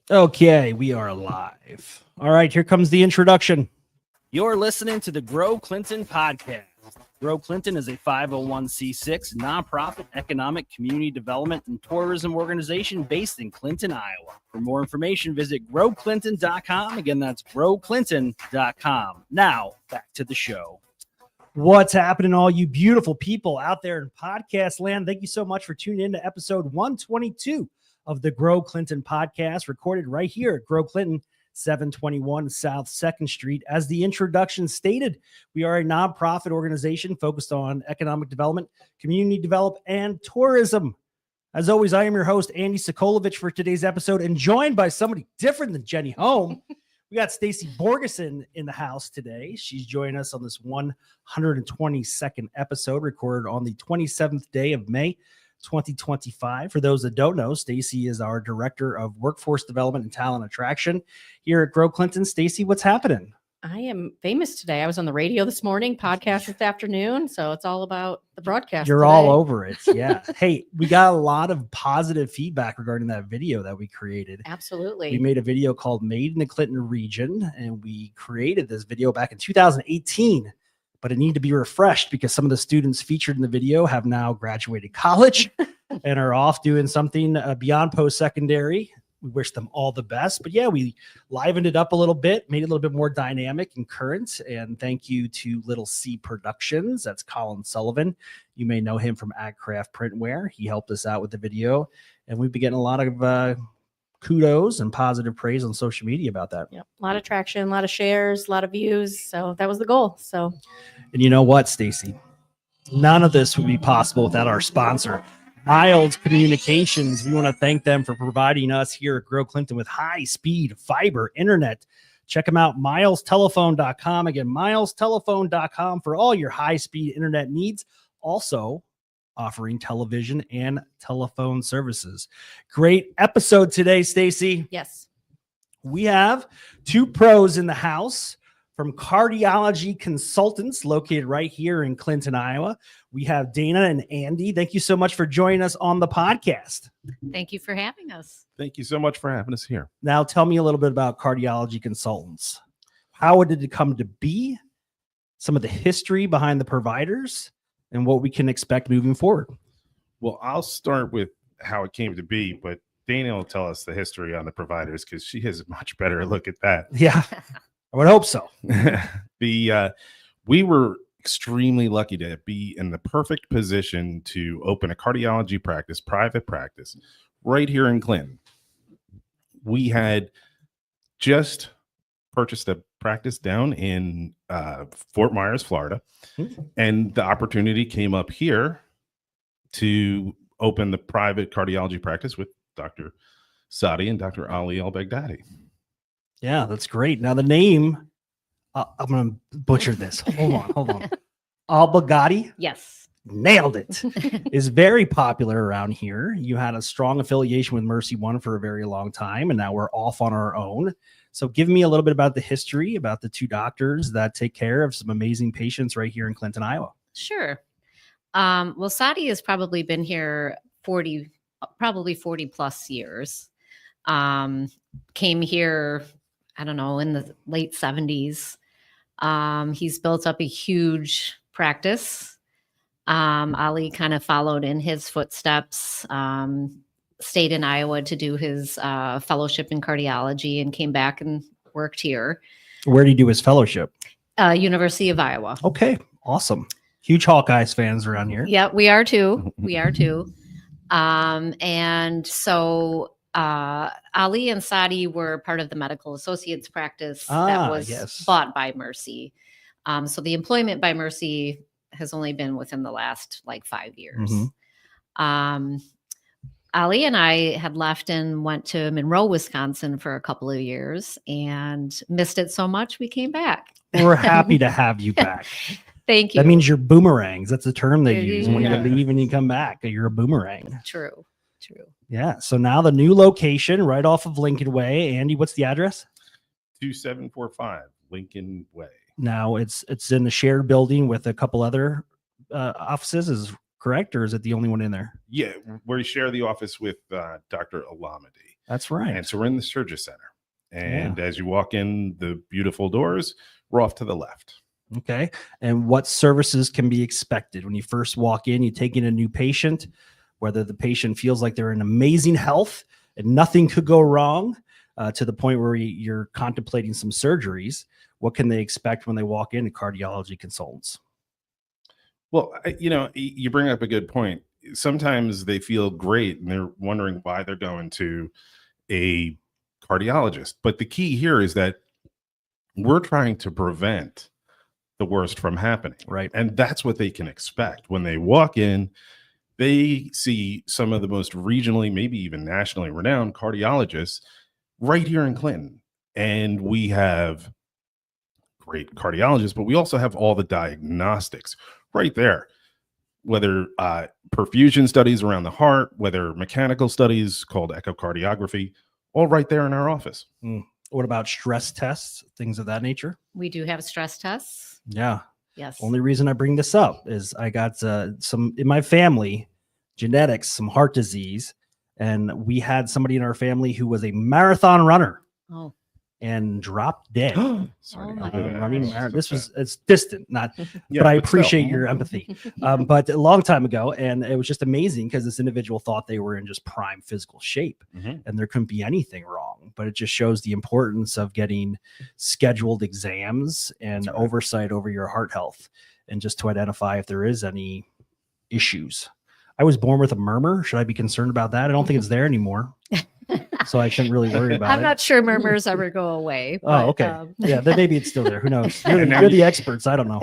Okay, we are live. All right, here comes the introduction. You're listening to the Grow Clinton podcast. Grow Clinton is a 501c6 nonprofit economic community development and tourism organization based in Clinton, Iowa. For more information, visit growclinton.com. Again, that's growclinton.com. Now, back to the show. What's happening, all you beautiful people out there in podcast land? Thank you so much for tuning in to episode 122 of the Grow Clinton podcast, recorded right here at Grow Clinton, 721 South 2nd Street. As the introduction stated, we are a nonprofit organization focused on economic development, community development, and tourism. As always, I am your host, Andy Sokolovich, for today's episode, and joined by somebody different than Jenny Home. We got Stacy Borgeson in the house today. She's joining us on this 122nd episode, recorded on the 27th day of May, 2025. For those that don't know, Stacy is our Director of Workforce Development and Talent Attraction here at Grow Clinton. Stacy, what's happening? I am famous today. I was on the radio this morning, podcast this afternoon. So it's all about the broadcast. You're today. all over it. Yeah. Hey, we got a lot of positive feedback regarding that video that we created. Absolutely. We made a video called Made in the Clinton Region, and we created this video back in 2018, but it needed to be refreshed because some of the students featured in the video have now graduated college and are off doing something beyond post-secondary. We wish them all the best. But yeah, we livened it up a little bit, made it a little bit more dynamic and current. And thank you to Little C Productions. That's Colin Sullivan. You may know him from AgCraft Printwear. He helped us out with the video. And we've been getting a lot of kudos and positive praise on social media about that. Yep. A lot of traction, a lot of shares, a lot of views. So that was the goal. So, and you know what, Stacy? None of this would be possible without our sponsor, Miles Communications. We want to thank them for providing us here at Grow Clinton with high-speed fiber internet. Check them out, milestelephone.com. Again, milestelephone.com for all your high-speed internet needs. Also offering television and telephone services. Great episode today, Stacy. yes. We have two pros in the house from Cardiology Consultants, located right here in Clinton, Iowa. We have Dana and Andy. Thank you so much for joining us on the podcast. Thank you for having us. Thank you so much for having us here. Now, tell me a little bit about Cardiology Consultants. How did it come to be? Some of the history behind the providers and what we can expect moving forward. Well, I'll start with how it came to be, but Dana will tell us the history on the providers because she has a much better look at that. Yeah, I would hope so. We were extremely lucky to be in the perfect position to open a cardiology practice, private practice, right here in Clinton. We had just purchased a practice down in Fort Myers, Florida, and the opportunity came up here to open the private cardiology practice with Dr. Saadi and Dr. Ali Albaghdadi. Yeah, that's great. Now the name, I'm going to butcher this. Hold on. Albaghdadi, Yes. nailed it. Is very popular around here. You had a strong affiliation with Mercy One for a very long time, and now we're off on our own. So give me a little bit about the history, about the two doctors that take care of some amazing patients right here in Clinton, Iowa. Sure. Well, Saadi has probably been here 40 plus years. Came here, I don't know, in the late 70s. He's built up a huge practice. Ali kind of followed in his footsteps, stayed in Iowa to do his fellowship in cardiology and came back and worked here. Where did he do his fellowship? University of Iowa. Okay, awesome. Huge Hawkeyes fans around here. Yeah, we are too. We are too. And so Ali and Saadi were part of the medical associates practice that was bought by Mercy. So the employment by Mercy has only been within the last like 5 years. Ali and I had left and went to Monroe, Wisconsin for a couple of years and missed it so much we came back. We're happy to have you back. Thank you. That means you're boomerangs. That's the term they use when you Yeah. leave and you come back. You're a boomerang. True. Yeah. So now the new location right off of Lincoln Way. Andy, what's the address? 2745 Lincoln Way. Now it's in the shared building with a couple other offices, is correct? Or is it the only one in there? Yeah, we share the office with Dr. Alamadi. That's right. And so we're in the surgery center. And as you walk in the beautiful doors, we're off to the left. Okay. And what services can be expected when you first walk in? You take in a new patient, whether the patient feels like they're in amazing health and nothing could go wrong, to the point where you're contemplating some surgeries. What can they expect when they walk into Cardiology Consultants? Well, you bring up a good point. Sometimes they feel great and they're wondering why they're going to a cardiologist. But the key here is that we're trying to prevent the worst from happening. Right. And that's what they can expect. When they walk in, they see some of the most regionally, maybe even nationally renowned cardiologists right here in Clinton. And we have great cardiologists, but we also have all the diagnostics right there, whether perfusion studies around the heart, whether mechanical studies called echocardiography, all right there in our office. What about stress tests, things of that nature? We do have stress tests. Yeah. Yes. Only reason I bring this up is I got some in my family, genetics, some heart disease, and we had somebody in our family who was a marathon runner. Oh. And dropped dead. Sorry, my running marathon. It's distant, not, Yeah, but I still. appreciate your empathy. But a long time ago, and it was just amazing because this individual thought they were in just prime physical shape, and there couldn't be anything wrong. But it just shows the importance of getting scheduled exams and oversight over your heart health, and just to identify if there is any issues. I was born with a murmur. Should I be concerned about that? I don't think it's there anymore. So I shouldn't really worry about it. I'm not sure murmurs ever go away. But, Oh, okay. Yeah, then maybe it's still there. Who knows? You're the experts. I don't know.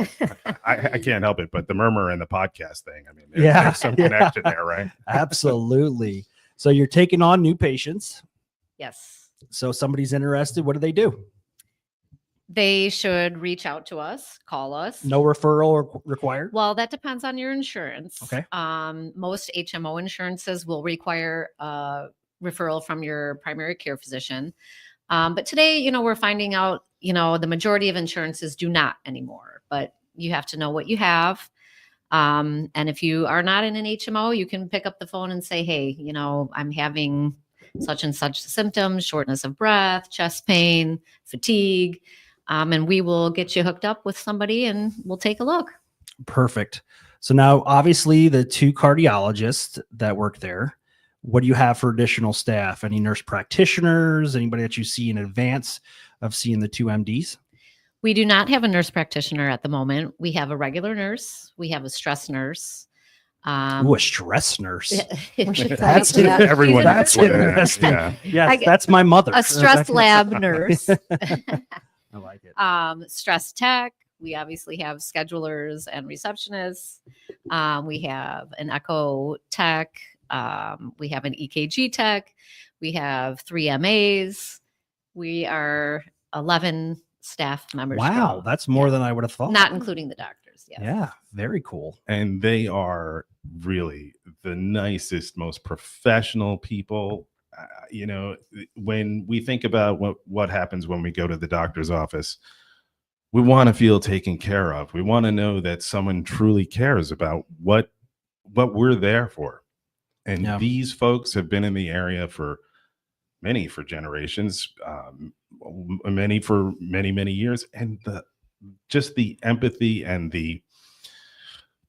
I can't help it, but the murmur and the podcast thing, I mean, there's some connection there, right? Absolutely. So you're taking on new patients. Yes. So somebody's interested. What do? They should reach out to us, call us. No referral required? Well, that depends on your insurance. Okay. Most HMO insurances will require referral from your primary care physician. But today, we're finding out, the majority of insurances do not anymore, but you have to know what you have. And if you are not in an HMO, you can pick up the phone and say, hey, I'm having such and such symptoms, shortness of breath, chest pain, fatigue. And we will get you hooked up with somebody and we'll take a look. Perfect. So now, obviously, the two cardiologists that work there, what do you have for additional staff? Any nurse practitioners, anybody that you see in advance of seeing the two MDs? We do not have a nurse practitioner at the moment. We have a regular nurse. We have a stress nurse. A stress nurse. That's everyone. That's interesting. Yeah. Yes, that's my mother. A stress lab nurse. I like it. Stress tech. We obviously have schedulers and receptionists. We have an echo tech. We have an EKG tech. We have 3 MAs. We are 11 staff members. Wow, strong. that's more than I would have thought. Not including the doctors. Yes. Yeah, very cool. And they are really the nicest, most professional people. When we think about what happens when we go to the doctor's office, we want to feel taken care of. We want to know that someone truly cares about what we're there for. And these folks have been in the area for generations, many for many years. And the empathy and the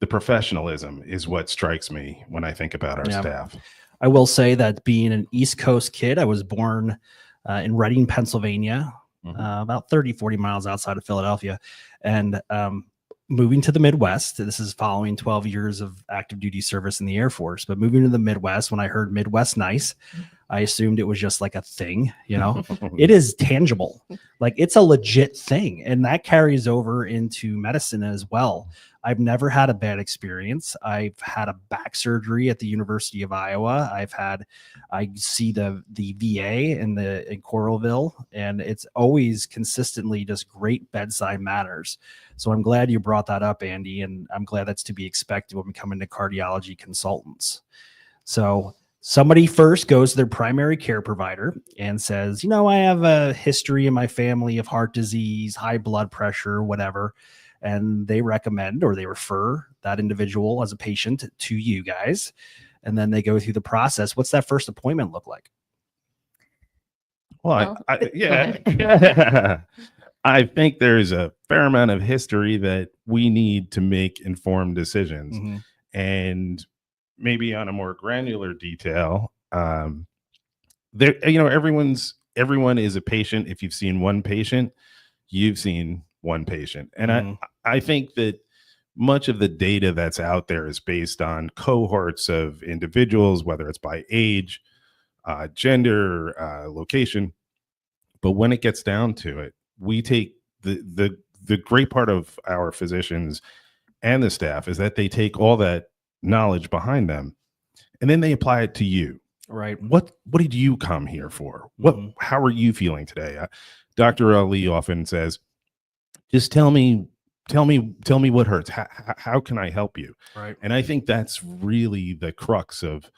professionalism is what strikes me when I think about our staff. I will say that being an East Coast kid, I was born in Reading, Pennsylvania, about 40 miles outside of Philadelphia. And moving to the Midwest, this is following 12 years of active duty service in the Air Force, but moving to the Midwest, when I heard Midwest nice, I assumed it was just like a thing, it is tangible. Like it's a legit thing. And that carries over into medicine as well. I've never had a bad experience. I've had a back surgery at the University of Iowa. I see the VA in Coralville, and it's always consistently just great bedside manners. So I'm glad you brought that up, Andy, and I'm glad that's to be expected when we come into Cardiology Consultants. So somebody first goes to their primary care provider and says, I have a history in my family of heart disease, high blood pressure, whatever. And they recommend or they refer that individual as a patient to you guys. And then they go through the process. What's that first appointment look like? Well, Well, go yeah. I think there's a fair amount of history that we need to make informed decisions. Mhm. And maybe on a more granular detail, there, everyone is a patient. If you've seen one patient, you've seen one patient. And Mhm. I think that much of the data that's out there is based on cohorts of individuals, whether it's by age, gender, location. But when it gets down to it, we take the great part of our physicians and the staff is that they take all that knowledge behind them and then they apply it to you. Right. What did you come here for? What Mhm. How are you feeling today? Dr. Ali often says, just tell me what hurts. How can I help you? Right. And I think that's really the crux of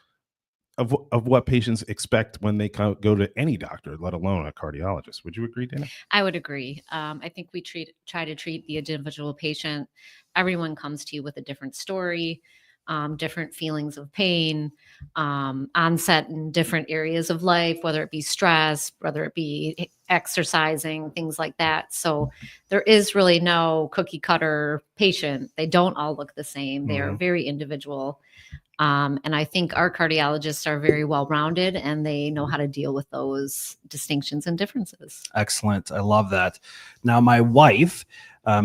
what patients expect when they go to any doctor, let alone a cardiologist. Would you agree, Dana? I would agree. I think we try to treat the individual patient. Everyone comes to you with a different story, different feelings of pain, onset in different areas of life, whether it be stress, whether it be exercising, things like that. So there is really no cookie cutter patient. They don't all look the same. They are Mhm. very individual. And I think our cardiologists are very well rounded and they know how to deal with those distinctions and differences. Excellent. I love that. Now, my wife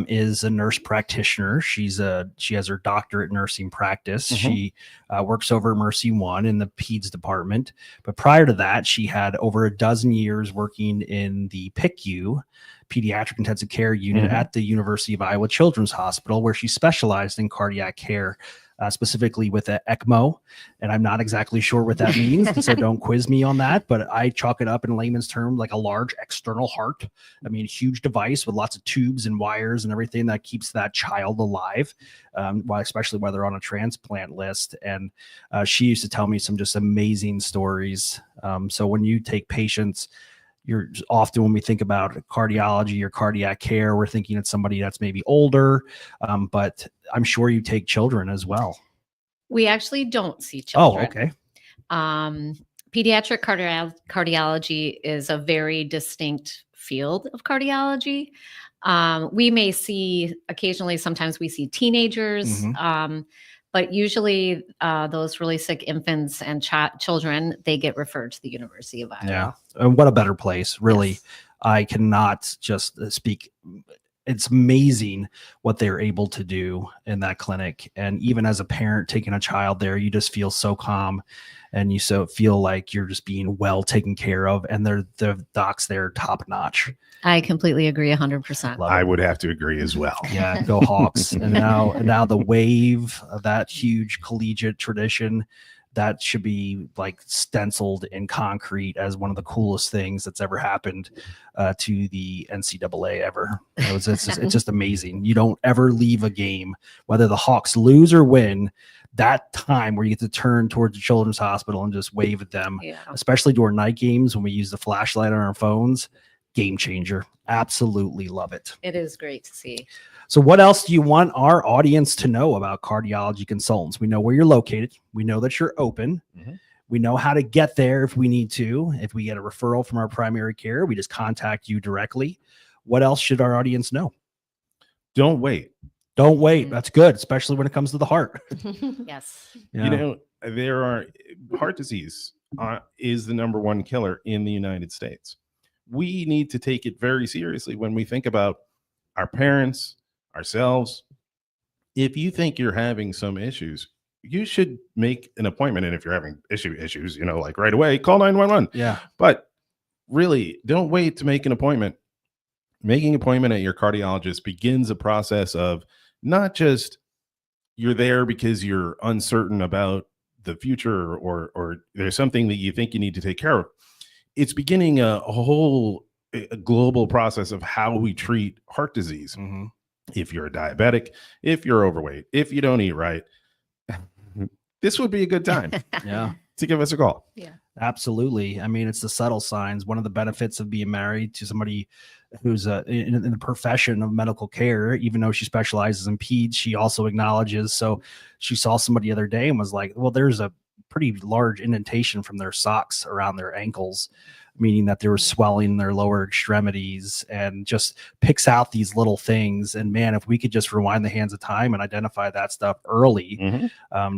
is a nurse practitioner. She has her doctorate in nursing practice. Mhm. She works over at Mercy One in the peds department. But prior to that, she had over a dozen years working in the PICU, pediatric intensive care unit Mhm. at the University of Iowa Children's Hospital, where she specialized in cardiac care. Specifically with an ECMO, and I'm not exactly sure what that means, so don't quiz me on that, but I chalk it up in layman's term like a large external heart. I mean, huge device with lots of tubes and wires and everything that keeps that child alive, especially while they're on a transplant list. And she used to tell me some just amazing stories. So when you take patients, you're often, when we think about cardiology or cardiac care, we're thinking it's somebody that's maybe older, but I'm sure you take children as well. We actually don't see Oh, children. okay. Pediatric cardiology is a very distinct field of cardiology. We may see occasionally, sometimes we see teenagers, but usually those really sick infants and children, they get referred to the University of Iowa. Yeah. And what a better place, really. Yes. I cannot just speak. It's amazing what they're able to do in that clinic. And even as a parent taking a child there, you just feel so calm and you feel like you're just being well taken care of. And the docs there top notch. I completely agree 100%. Love I it. would have to agree as well. Yeah, go Hawks. And now the wave of that huge collegiate tradition, that should be like stenciled in concrete as one of the coolest things that's ever happened to the NCAA ever. It's just amazing. You don't ever leave a game, whether the Hawks lose or win, that time where you get to turn towards the children's hospital and just wave at them, Yeah. especially during night games when we use the flashlight on our phones. Game changer. Absolutely love it. It is great to see. So what else do you want our audience to know about Cardiology Consultants? We know where you're located. We know that you're open. Mhm. We know how to get there if we need to. If we get a referral from our primary care, we just contact you directly. What else should our audience know? Don't wait. Don't wait. That's good, especially when it comes to the heart. Yes. Yeah. Heart disease is the number one killer in the United States. We need to take it very seriously when we think about our parents, ourselves. If you think you're having some issues, you should make an appointment. And if you're having issues, like right away, call 911. Yeah. But really, don't wait to make an appointment. Making an appointment at your cardiologist begins a process of not just you're there because you're uncertain about the future or there's something that you think you need to take care of. It's beginning a whole global process of how we treat heart disease. Mm-hmm. If you're a diabetic, if you're overweight, if you don't eat right, this would be a good time Yeah. to give us a call. Yeah. Absolutely. I mean, it's the subtle signs. One of the benefits of being married to somebody who's in the profession of medical care, even though she specializes in peds, she also acknowledges. So she saw somebody the other day and was like, well, there's a pretty large indentation from their socks around their ankles. meaning that there was swelling in their lower extremities, and just picks out these little things. And man, if we could just rewind the hands of time and identify that stuff early,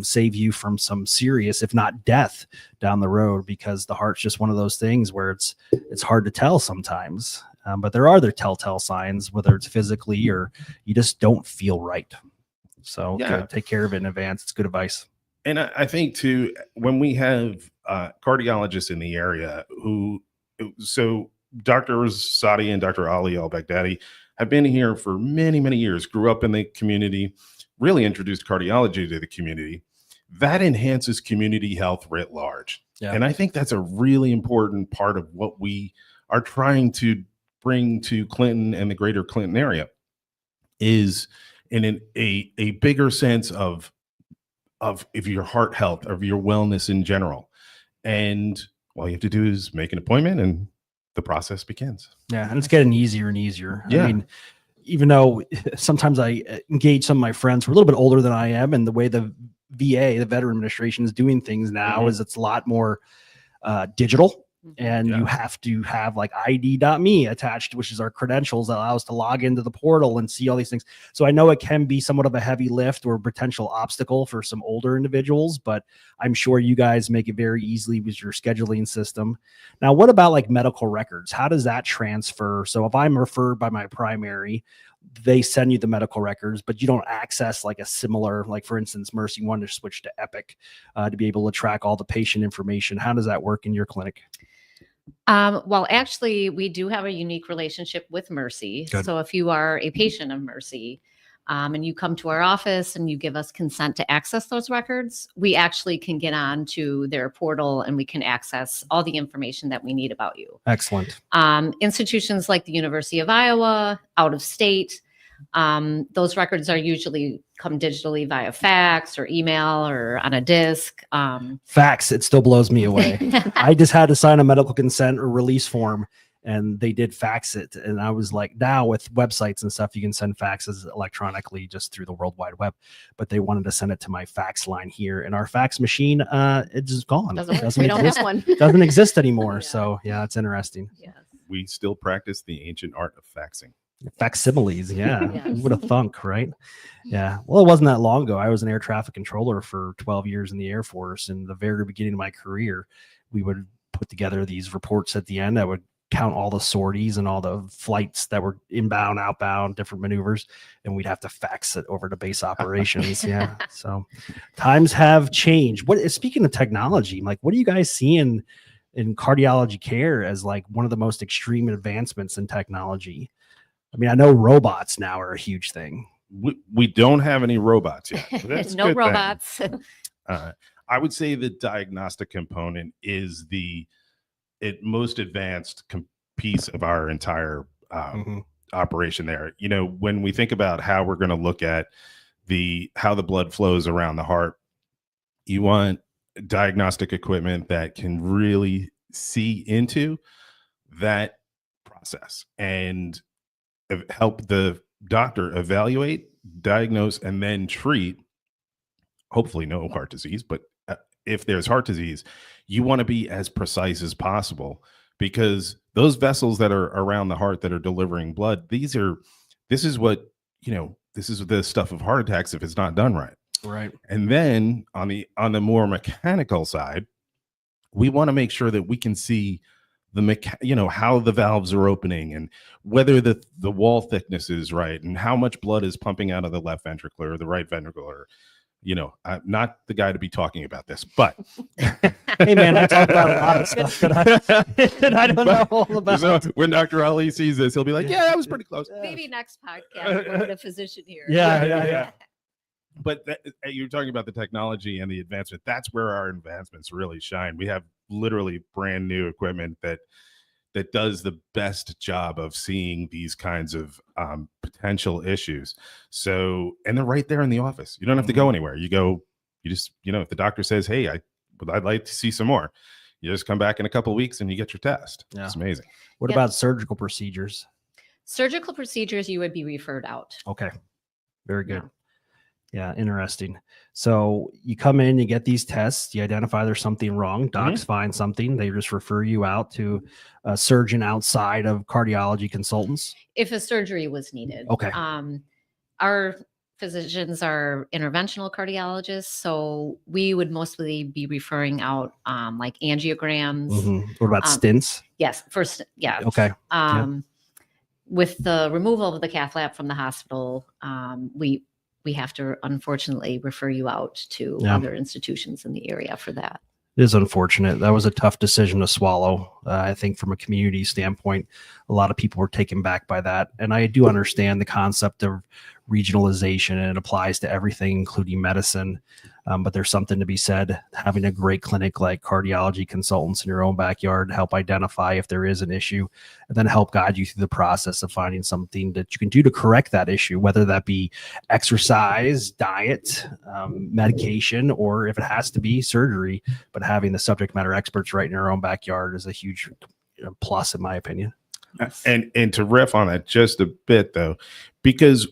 save you from some serious, if not death, down the road, because the heart's just one of those things where it's hard to tell sometimes. But there are other telltale signs, whether it's physically or you just don't feel right. So take care of it in advance. It's good advice. And I think too, when we have cardiologists in the area so Drs. Saadi and Dr. Ali Albaghdadi have been here for many, many years, grew up in the community, really introduced cardiology to the community. That enhances community health writ large. Yeah. And I think that's a really important part of what we are trying to bring to Clinton and the greater Clinton area, is in a bigger sense of your heart health, of your wellness in general. And all you have to do is make an appointment and the process begins. Yeah. And it's getting easier and easier. Yeah. I mean, even though sometimes I engage some of my friends who are a little bit older than I am, and the way the VA, the Veteran Administration, is doing things now is it's a lot more digital. And you have to have like ID.me attached, which is our credentials that allow us to log into the portal and see all these things. So I know it can be somewhat of a heavy lift or a potential obstacle for some older individuals, but I'm sure you guys make it very easily with your scheduling system. Now, what about like medical records? How does that transfer? So if I'm referred by my primary, they send you the medical records, but you don't access like a similar, like for instance, Mercy wanted to switch to Epic to be able to track all the patient information. How does that work in your clinic? Well, actually, we do have a unique relationship with Mercy. Good. So if you are a patient of Mercy and you come to our office and you give us consent to access those records, we actually can get on to their portal and we can access all the information that we need about you. Excellent. Institutions like the University of Iowa, out of state, those records are usually come digitally via fax or email or on a disc. Fax, it still blows me away. I just had to sign a medical consent or release form, and they did fax it. And I was like, now with websites and stuff, you can send faxes electronically just through the World Wide Web. But they wanted to send it to my fax line here, and our fax machine, it's just gone. We don't have one. Doesn't exist anymore. So yeah, it's interesting. Yes. We still practice the ancient art of faxing. Facsimiles, yeah. Who would have thunk, right? Yeah. Well, it wasn't that long ago. I was an air traffic controller for 12 years in the Air Force. In the very beginning of my career, we would put together these reports at the end that would count all the sorties and all the flights that were inbound, outbound, different maneuvers, and we'd have to fax it over to base operations. Yeah. So times have changed. Speaking of technology, like what are you guys seeing in cardiology care as like one of the most extreme advancements in technology? I mean, I know robots now are a huge thing. We don't have any robots yet. So that's no robots. I would say the diagnostic component is the most advanced piece of our entire operation there. You know, when we think about how we're going to look at how the blood flows around the heart, you want diagnostic equipment that can really see into that process and help the doctor evaluate, diagnose, and then treat, hopefully no heart disease, but if there's heart disease, you want to be as precise as possible, because those vessels that are around the heart that are delivering blood, this is the stuff of heart attacks if it's not done right. Right. And then on the more mechanical side, we want to make sure that we can see how the valves are opening and whether the wall thickness is right and how much blood is pumping out of the left ventricle or the right ventricle. Or, I'm not the guy to be talking about this, but hey man, I talk about a lot of stuff that I don't know all about. So when Dr. Ali sees this, he'll be like, "Yeah, that was pretty close." Maybe next podcast we'll get a physician here. Yeah. But you're talking about the technology and the advancement. That's where our advancements really shine. We have literally brand new equipment that does the best job of seeing these kinds of potential issues. So, and they're right there in the office. You don't have to go anywhere. You just, if the doctor says, "Hey, I'd like to see some more," you just come back in a couple of weeks and you get your test. Yeah. It's amazing. What about surgical procedures? Surgical procedures, you would be referred out. Okay. Very good. Yeah, interesting. So you come in, you get these tests, you identify there's something wrong. Docs find something, they just refer you out to a surgeon outside of Cardiology Consultants. If a surgery was needed. Okay. Our physicians are interventional cardiologists, so we would mostly be referring out like angiograms. What about stents? Yes, first, yeah. Okay. With the removal of the cath lab from the hospital, we have to unfortunately refer you out to other institutions in the area for that. It is unfortunate. That was a tough decision to swallow. I think from a community standpoint, a lot of people were taken back by that. And I do understand the concept of regionalization, and it applies to everything, including medicine. But there's something to be said, having a great clinic like Cardiology Consultants in your own backyard, help identify if there is an issue, and then help guide you through the process of finding something that you can do to correct that issue, whether that be exercise, diet, medication, or if it has to be surgery. But having the subject matter experts right in your own backyard is a huge plus, in my opinion. And to riff on that just a bit, though, because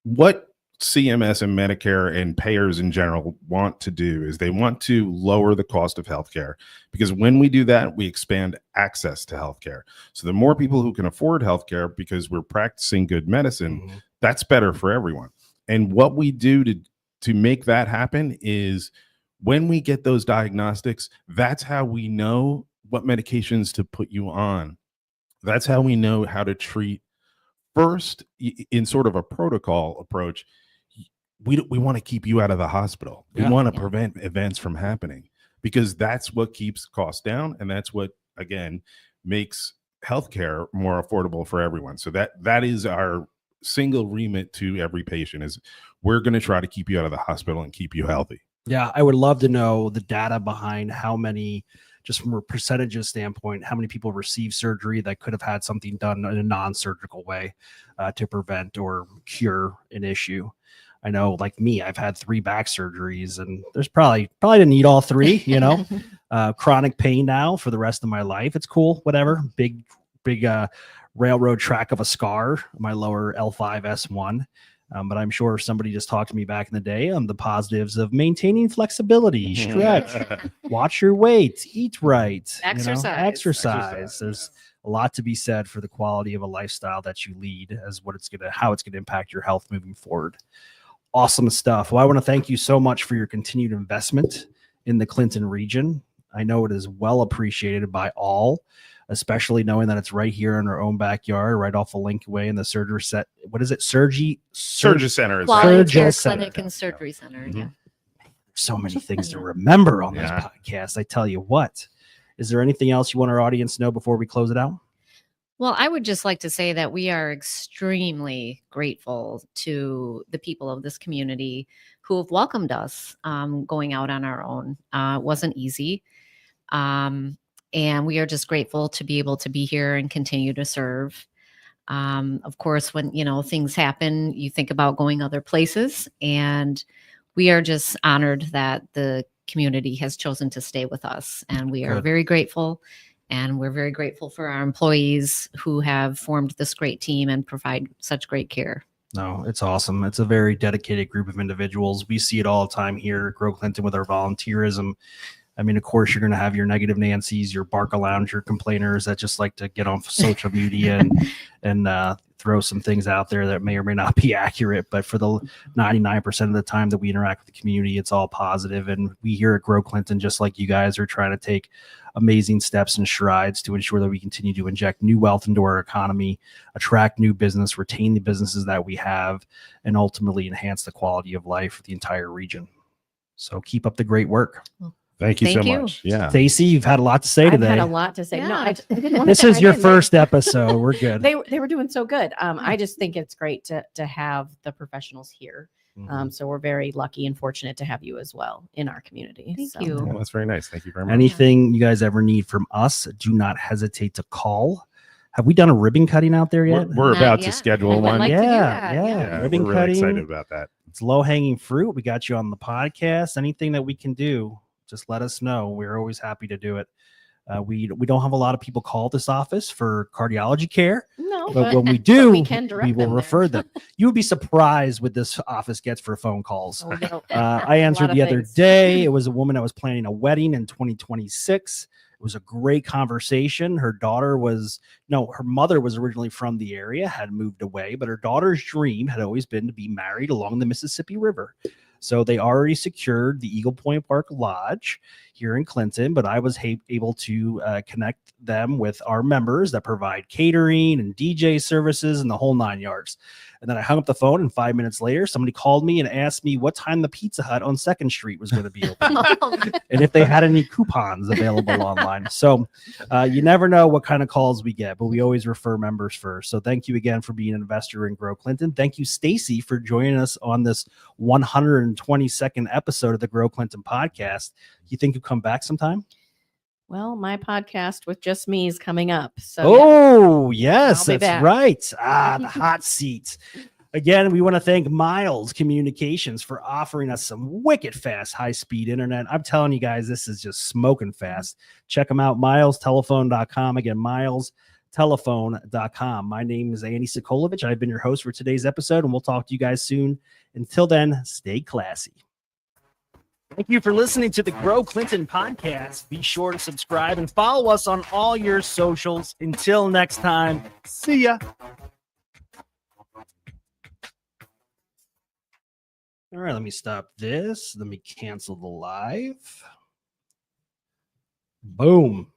what CMS and Medicare and payers in general want to do is they want to lower the cost of healthcare, because when we do that, we expand access to healthcare. So the more people who can afford healthcare because we're practicing good medicine, that's better for everyone. And what we do to make that happen is when we get those diagnostics, that's how we know what medications to put you on. That's how we know how to treat. First, in sort of a protocol approach, we want to keep you out of the hospital. We want to prevent events from happening, because that's what keeps costs down, and that's what, again, makes healthcare more affordable for everyone. So that is our single remit to every patient, is we're going to try to keep you out of the hospital and keep you healthy. Yeah, I would love to know the data behind how many, just from a percentages standpoint, how many people receive surgery that could have had something done in a non-surgical way to prevent or cure an issue. I know, like me, I've had 3 back surgeries, and there's probably didn't need all 3, chronic pain now for the rest of my life. It's cool, whatever. Big railroad track of a scar, my lower L5 S1. But I'm sure if somebody just talked to me back in the day on the positives of maintaining flexibility, stretch, watch your weight, eat right, exercise. There's a lot to be said for the quality of a lifestyle that you lead, as how it's going to impact your health moving forward. Awesome stuff. Well, I want to thank you so much for your continued investment in the Clinton region. I know it is well appreciated by all, especially knowing that it's right here in our own backyard, right off a link away in the surgery set. What is it? Surgery Center. Quality Care Clinic and Surgery Center. Yeah. So many things to remember on this podcast. I tell you what. Is there anything else you want our audience to know before we close it out? Well, I would just like to say that we are extremely grateful to the people of this community who have welcomed us going out on our own. It wasn't easy. And we are just grateful to be able to be here and continue to serve. Of course, when, things happen, you think about going other places, and we are just honored that the community has chosen to stay with us. And we are very grateful. And we're very grateful for our employees who have formed this great team and provide such great care. No, it's awesome. It's a very dedicated group of individuals. We see it all the time here at Grow Clinton with our volunteerism. I mean, of course, you're going to have your negative Nancy's, your bark-a-lounge, your complainers that just like to get on social media and throw some things out there that may or may not be accurate. But for the 99% of the time that we interact with the community, it's all positive. And we here at Grow Clinton, just like you guys, are trying to take amazing steps and strides to ensure that we continue to inject new wealth into our economy, attract new business, retain the businesses that we have, and ultimately enhance the quality of life for the entire region. So keep up the great work. Thank you so much. Yeah. Stacey, you've had a lot to say today. I've had a lot to say. Yeah. No, I didn't want This is your first episode. We're good. They were doing so good. I just think it's great to have the professionals here. So we're very lucky and fortunate to have you as well in our community. Thank you. Well, that's very nice. Thank you very much. Anything you guys ever need from us, do not hesitate to call. Have we done a ribbon cutting out there yet? We're Not about yet. to schedule I would one. like to do that. Yeah. We're Ribbon really cutting. excited about that. It's low hanging fruit. We got you on the podcast. Anything that we can do, just let us know. We're always happy to do it. We don't have a lot of people call this office for cardiology care, No, but when we do, we can direct we will them there. refer them. You would be surprised what this office gets for phone calls. Oh, no. I A answered lot the of other things. day. It was a woman that was planning a wedding in 2026. It was a great conversation. Her mother was originally from the area, had moved away, but her daughter's dream had always been to be married along the Mississippi River. So they already secured the Eagle Point Park Lodge here in Clinton, but I was able to connect them with our members that provide catering and DJ services and the whole 9 yards. And then I hung up the phone, and 5 minutes later, somebody called me and asked me what time the Pizza Hut on 2nd Street was going to be open and if they had any coupons available online. So you never know what kind of calls we get, but we always refer members first. So thank you again for being an investor in Grow Clinton. Thank you, Stacy, for joining us on this 122nd episode of the Grow Clinton podcast. You think you'll come back sometime? Well, my podcast with just me is coming up. So Oh, yes, I'll be that's back. right. The hot seat. Again, we want to thank Miles Communications for offering us some wicked fast, high-speed internet. I'm telling you guys, this is just smoking fast. Check them out, milestelephone.com. Again, milestelephone.com. My name is Andy Sikolovich. I've been your host for today's episode, and we'll talk to you guys soon. Until then, stay classy. Thank you for listening to the Grow Clinton podcast. Be sure to subscribe and follow us on all your socials. Until next time, see ya. All right, let me stop this. Let me cancel the live. Boom.